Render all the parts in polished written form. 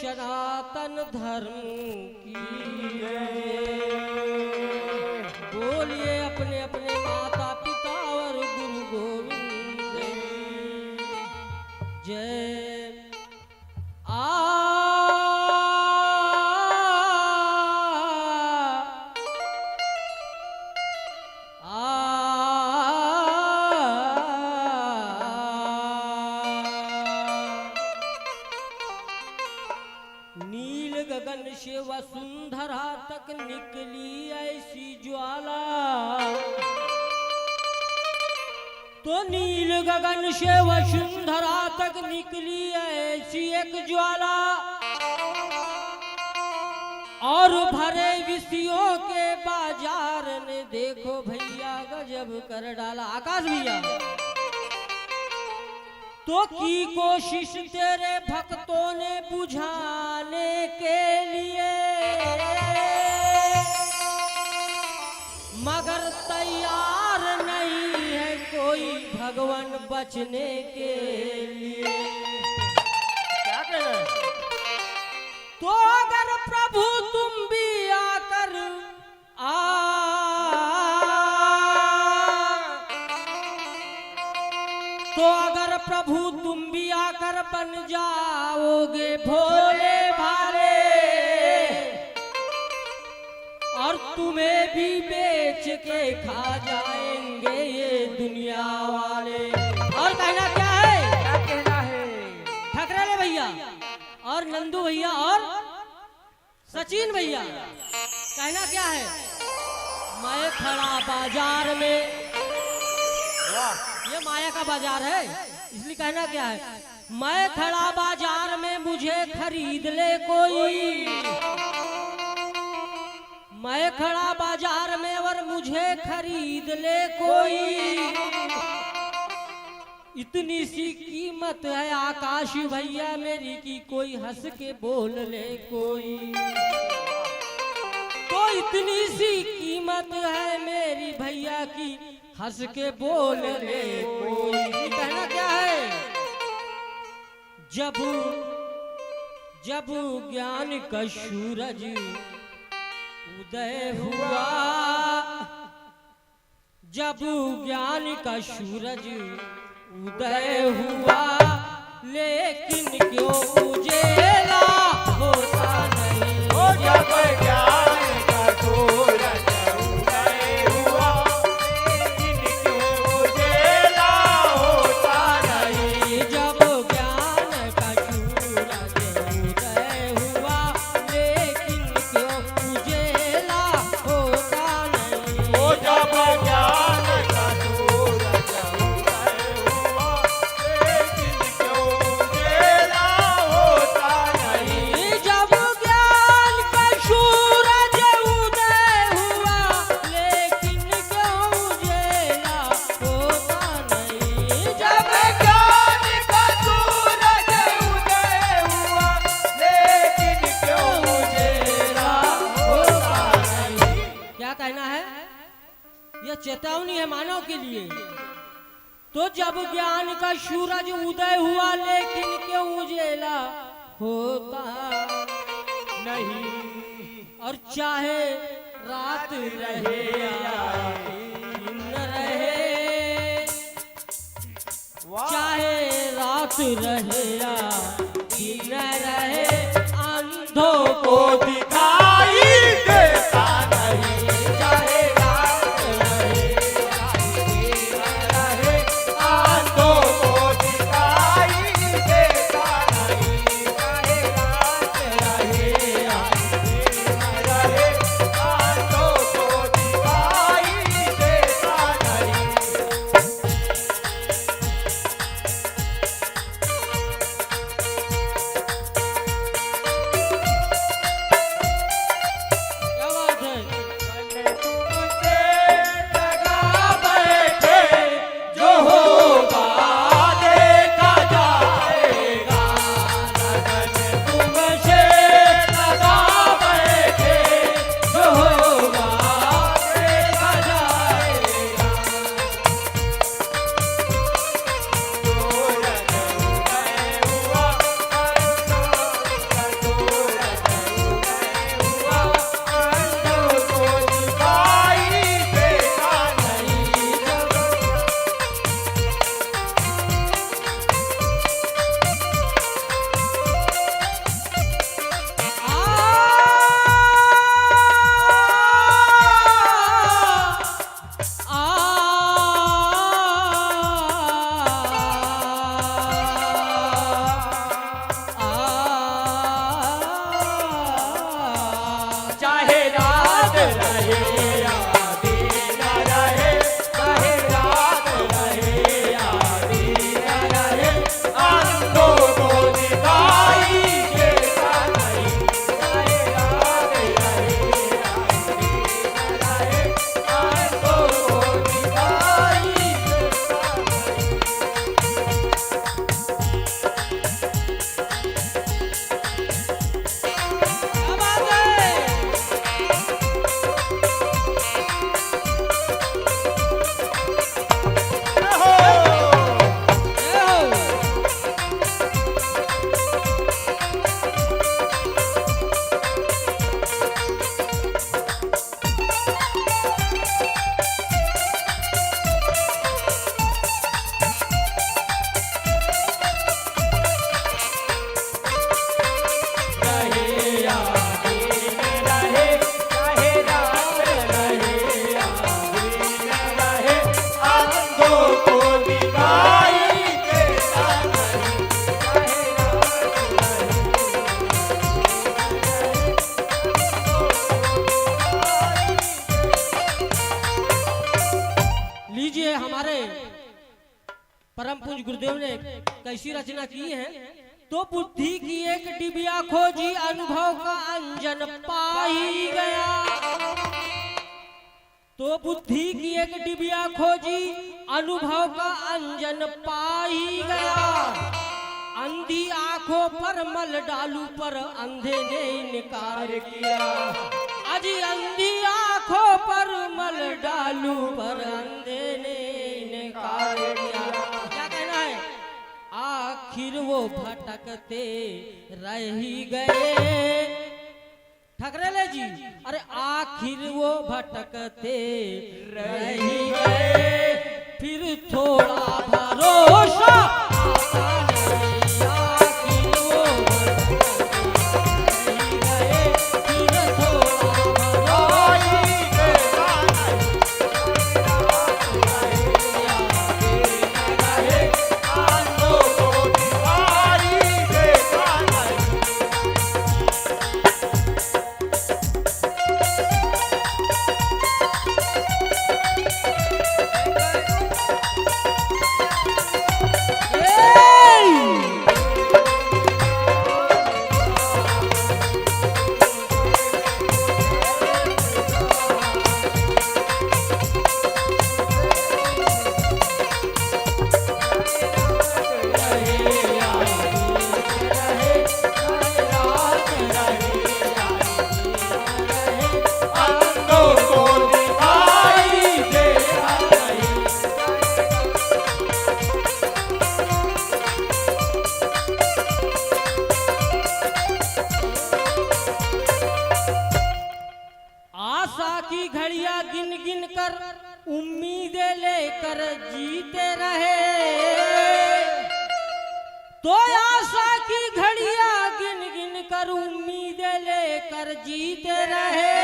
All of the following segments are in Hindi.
सनातन धर्म की बोलिए अपने अपने माता पिता और गुरु गोविंद जय। नील गगन से वसुंधरा तक निकली ऐसी ज्वाला, तो नील गगन से वसुंधरा तक निकली ऐसी एक ज्वाला, और भरे विषयों के बाजार ने देखो भैया गजब कर डाला। आकाश भैया तो की कोशिश तेरे भक्तों ने बुझाने के लिए, मगर तैयार नहीं है कोई भगवान बचने के लिए। क्या कह रहे? तो अगर प्रभु तुम भी आकर तो अगर प्रभु तुम भी आकर बन जाओगे भोले भाले, और तुम्हें भी बेच के खा जाएंगे ये दुनिया वाले। और कहना क्या है? क्या कहना है? ठकराले भैया और नंदू भैया और सचिन भैया कहना क्या है? मैं खड़ा बाजार में, ये माया का बाजार है इसलिए कहना क्या है? मैं खड़ा बाजार में मुझे खरीद ले कोई, मैं खड़ा बाजार में और मुझे खरीद ले कोई, इतनी सी कीमत है आकाश भैया मेरी की कोई हंस के बोल ले कोई, तो इतनी सी कीमत है मेरी भैया की हंस के बोल ले कोई। कहना क्या है? जब जब ज्ञान का सूरज उदय हुआ, जब ज्ञान का सूरज उदय हुआ, लेकिन क्यों उजेला होता नहीं। जब ज्ञान का सूरज उदय हुआ, लेकिन क्यों उजेला होता नहीं। जब ज्ञान का सूरज उदय हुआ, लेकिन क्यों उजेला होता नहीं। जब ज्ञान का सूरज उदय हुआ, लेकिन क्यों उजेला होता नहीं। जब ज्ञान का सूरज उदय हुआ, लेकिन क्यों उजेला होता नहीं। जब ज्ञान का सूरज उदय हुआ, लेकिन क्यों उजेला होता नहीं। क्या कहना है? यह चेतावनी है मानव के लिए। तो जब ज्ञान का सूरज उदय हुआ, लेकिन क्यों उजेला होता नहीं। और चाहे रात रहे या दिन रहे, चाहे रात रहे या दिन रहे, अंधों को दिखाई देता नहीं। चाहे रात रहे या दिन रहे, अंधों को दिखाई देता नहीं। चाहे रात रहे या दिन रहे, अंधों को दिखाई देता नहीं। पूज्य गुरुदेव ने कैसी रचना की है। तो बुद्धि की एक डिबिया खोजी, अनुभव का अंजन पाई गया। तो बुद्धि की एक डिबिया खोजी, अनुभव का अंजन पाई गया। अंधी आंखों पर मल डालू पर अंधे ने इनकार किया। अजी अंधी आंखों पर मल डालू पर अंधे ने इनकार किया। क्या कहना है? आखिर वो भटकते रह ही गए। ठकरेले जी, अरे आखिर वो भटकते रह ही गए। फिर थोड़ा भरोसा की घड़ियां गिन गिन कर उम्मीदें लेकर जीते रहे। तो आशा की घड़ियां गिन गिन कर उम्मीदें लेकर जीते रहे।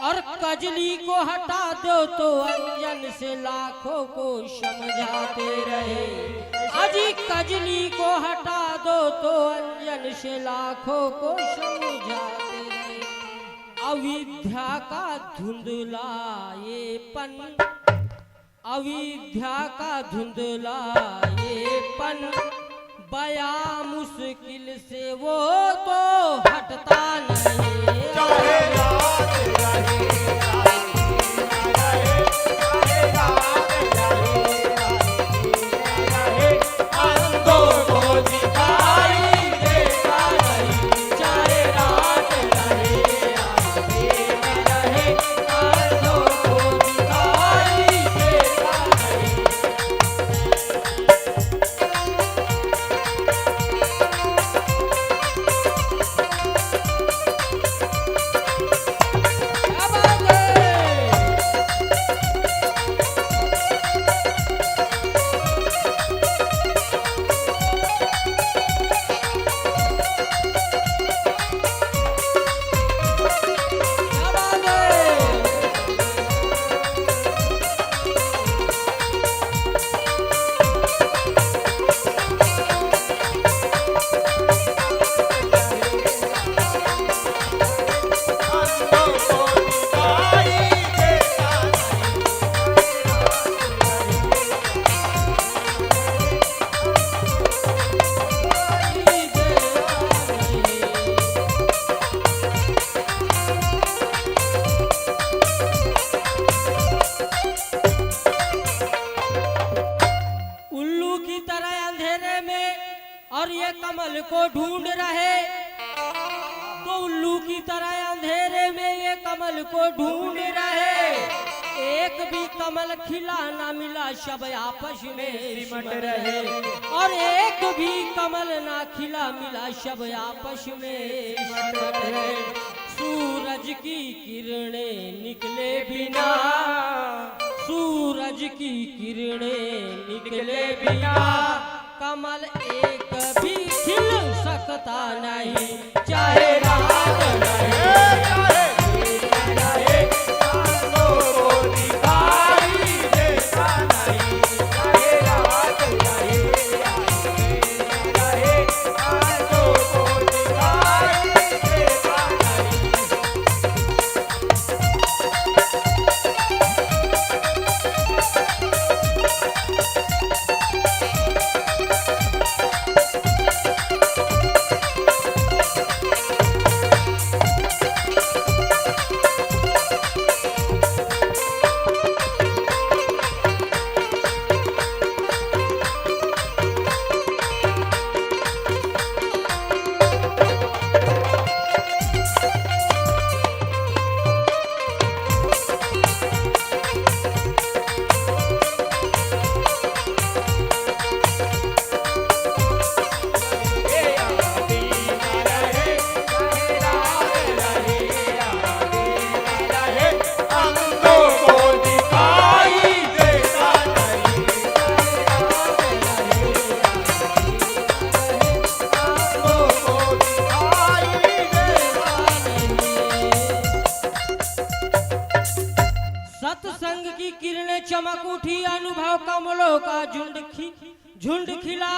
और कजली को हटा दो तो अंजन से लाखों को समझाते रहे। अजी कजली को हटा दो तो अंजन से लाखों को समझाते रहे। अविद्या का धुंधलाएपन, अविद्या का धुंधलाएपन बया मुश्किल से वो तो हटता नहीं। चाहे रात रहे, और ये कमल को ढूंढ रहे। तो उल्लू की तरह अंधेरे में ये कमल को ढूंढ रहे। एक भी कमल खिला ना मिला, सब आपस में सिमट रहे। और एक भी कमल ना खिला मिला, सब आपस में सिमट रहे। सूरज की किरणें निकले बिना, सूरज की किरणें निकले बिना कमल एक भी खिल सकता नहीं। चाहे रात रहे, किरणें चमक उठी, अनुभव कमलों का झुंड खिला।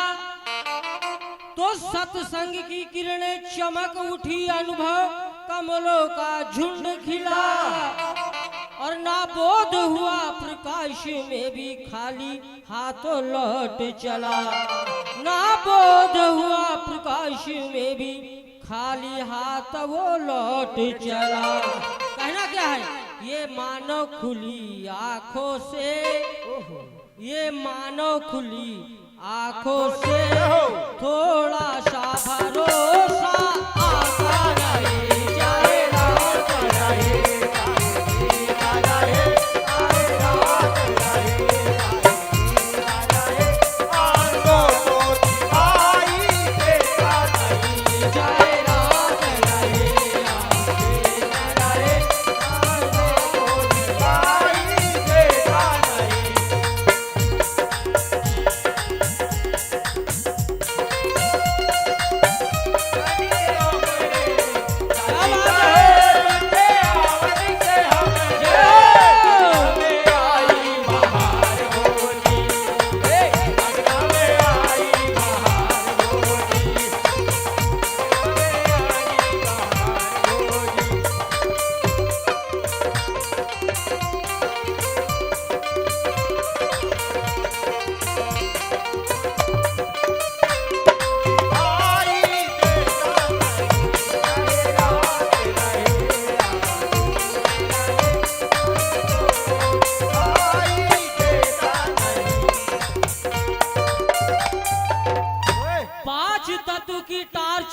तो सत्संग की किरणें चमक उठी, अनुभव कमलों का झुंड खिला। और ना बोध हुआ प्रकाश में भी खाली हाथों लौट चला। ना बोध हुआ प्रकाश में भी खाली हाथ वो लौट चला। कहना क्या है? ये मानव खुली आंखों से, ये मानव खुली आंखों से थोड़ा सा भरोसा आता नहीं जाए रात रहे।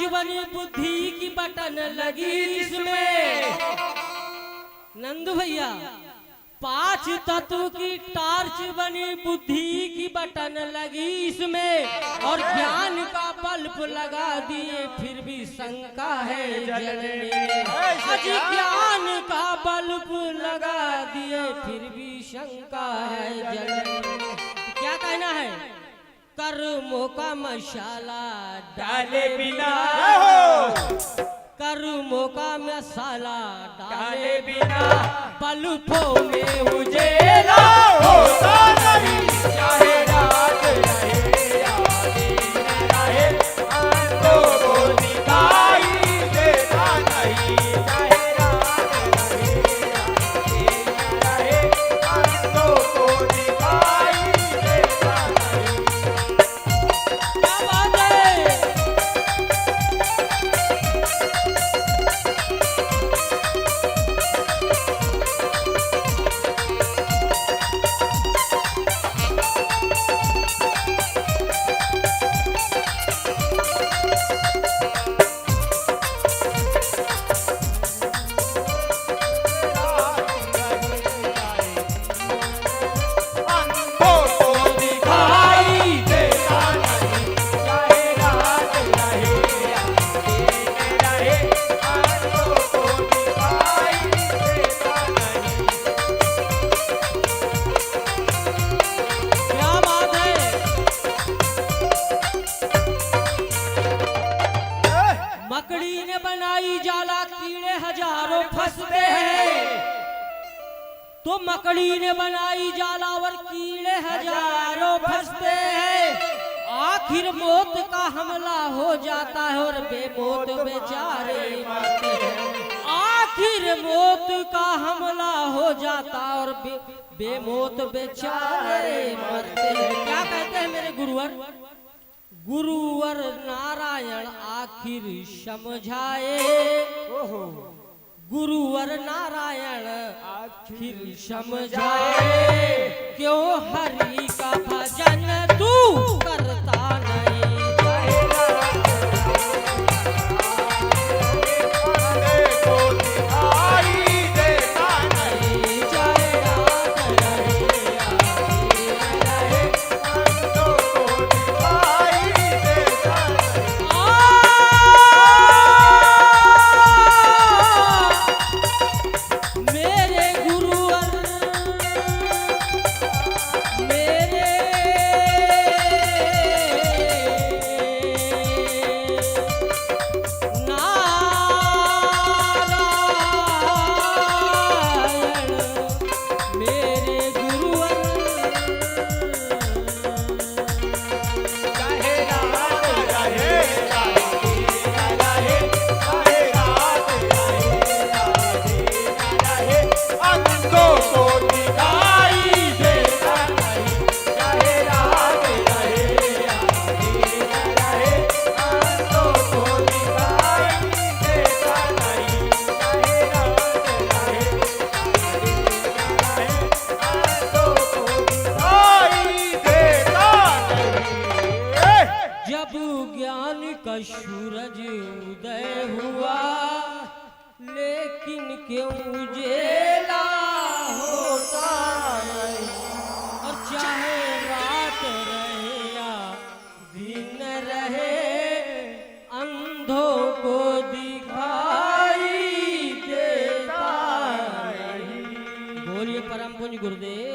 बनी बुद्धि की बटन लगी इसमें। नंदू भैया, 5 तत्व की टार्च बनी बुद्धि की बटन लगी इसमें। और ज्ञान का बल्ब लगा दिए फिर भी शंका है जलने में। आज ज्ञान का बल्ब लगा दिए फिर भी शंका है जलने में। क्या कहना है? कर्मों का मसाला डाले बिना, कर्मों का मसाला डाले बिना पलकों में उजेला होता नहीं। चाहे रात रहे या दिन रहे, आंखों को दिखाई देता नहीं। चाहे रात रहे या दिन रहे, आंखों को दिखाई देता नहीं। क्या बात है? मकड़ी ने बनाई जाला, कीड़े हजारों फंसते हैं। तो मकड़ी ने बनाई जाला और कीड़े हजारों फंसते हैं। आखिर मौत का हमला हो जाता है और बेमौत बेचारे मरते हैं। आखिर मौत का हमला हो जाता और बेमौत बेचारे मरते हैं। क्या कहते हैं मेरे गुरुवर? गुरुवर नारायण आखिर समझाए, गुरुवर नारायण आखिर समझाए। क्यों हरि का भजन तू करता नहीं? मेरे उदय हुआ, लेकिन क्यों उजेला होता नहीं। और चाहे रात रहे या दिन रहे, अंधों को दिखाई देता नहीं। बोलिए परम पूज्य गुरुदेव